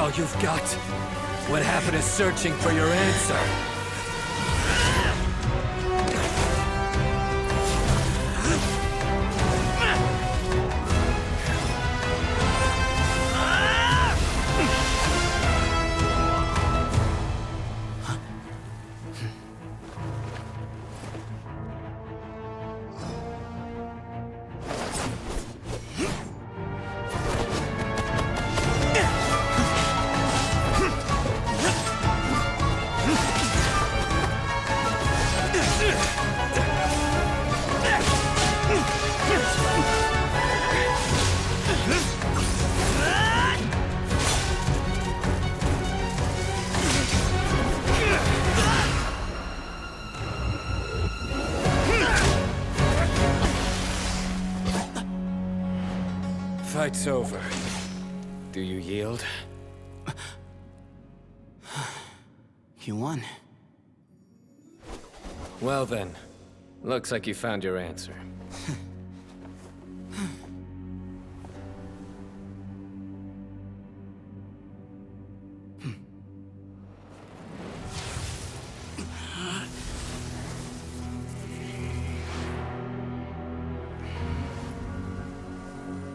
all you've got? What happened to searching for your answer? Fight's over. Do you yield? You won. Well then, looks like you found your answer.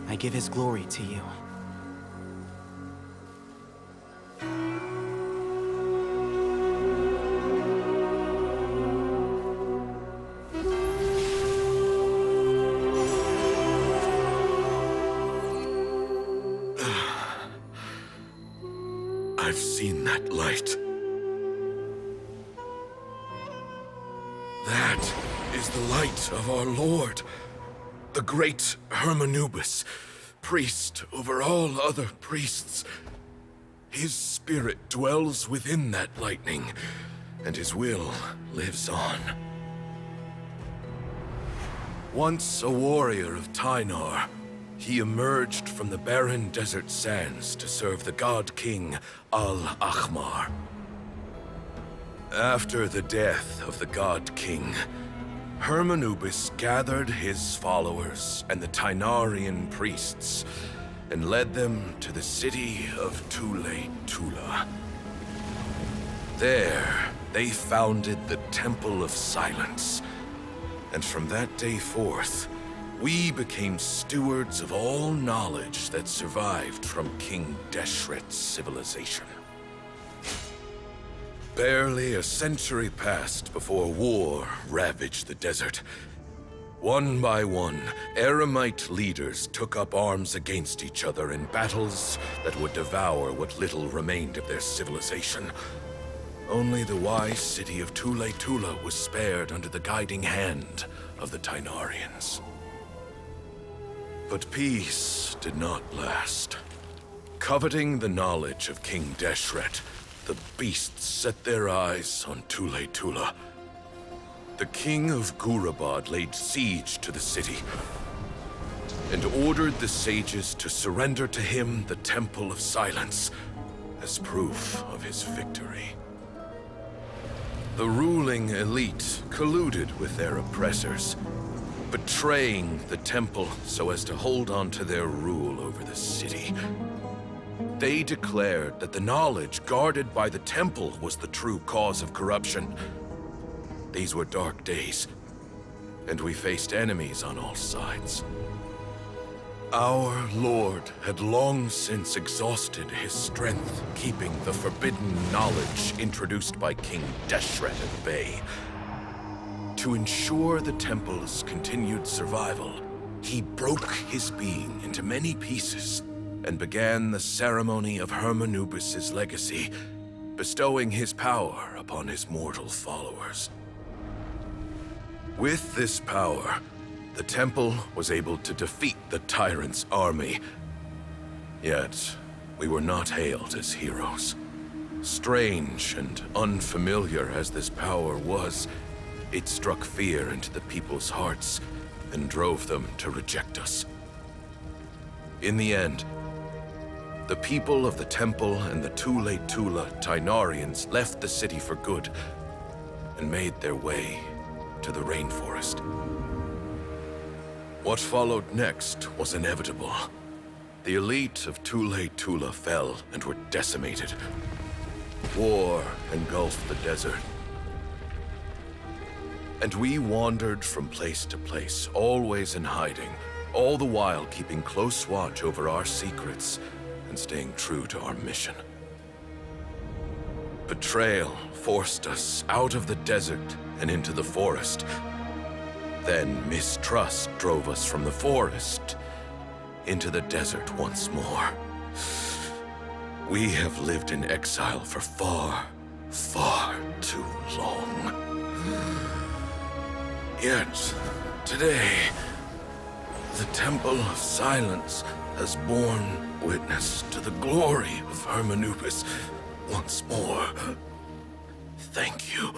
I give his glory to you. I've seen that light. That is the light of our Lord, the great Hermanubis, priest over all other priests. His spirit dwells within that lightning, and his will lives on. Once a warrior of Tynar, he emerged from the barren desert sands to serve the god king Al-Ahmar. After the death of the god king, Hermanubis gathered his followers and the Tynarian priests and led them to the city of Tula. There, they founded the Temple of Silence, and from that day forth, we became stewards of all knowledge that survived from King Deshret's civilization. Barely a century passed before war ravaged the desert. One by one, Eremite leaders took up arms against each other in battles that would devour what little remained of their civilization. Only the wise city of Tula was spared under the guiding hand of the Tynarians. But peace did not last. Coveting the knowledge of King Deshret, the beasts set their eyes on Tula. The king of Gurabad laid siege to the city and ordered the sages to surrender to him the Temple of Silence as proof of his victory. The ruling elite colluded with their oppressors, betraying the temple so as to hold on to their rule over the city. They declared that the knowledge guarded by the temple was the true cause of corruption. These were dark days, and we faced enemies on all sides. Our Lord had long since exhausted his strength, keeping the forbidden knowledge introduced by King Deshret at bay. To ensure the temple's continued survival, he broke his being into many pieces and began the ceremony of Hermanubis' legacy, bestowing his power upon his mortal followers. With this power, the temple was able to defeat the tyrant's army. Yet, we were not hailed as heroes. Strange and unfamiliar as this power was, it struck fear into the people's hearts and drove them to reject us. In the end, the people of the temple and the Tula Tynarians left the city for good and made their way to the rainforest. What followed next was inevitable. The elite of Tule Tula fell and were decimated. War engulfed the desert. And we wandered from place to place, always in hiding, all the while keeping close watch over our secrets and staying true to our mission. Betrayal forced us out of the desert and into the forest. Then mistrust drove us from the forest into the desert once more. We have lived in exile for far, far too long. Yet, today, the Temple of Silence has borne witness to the glory of Hermanubis once more. Thank you.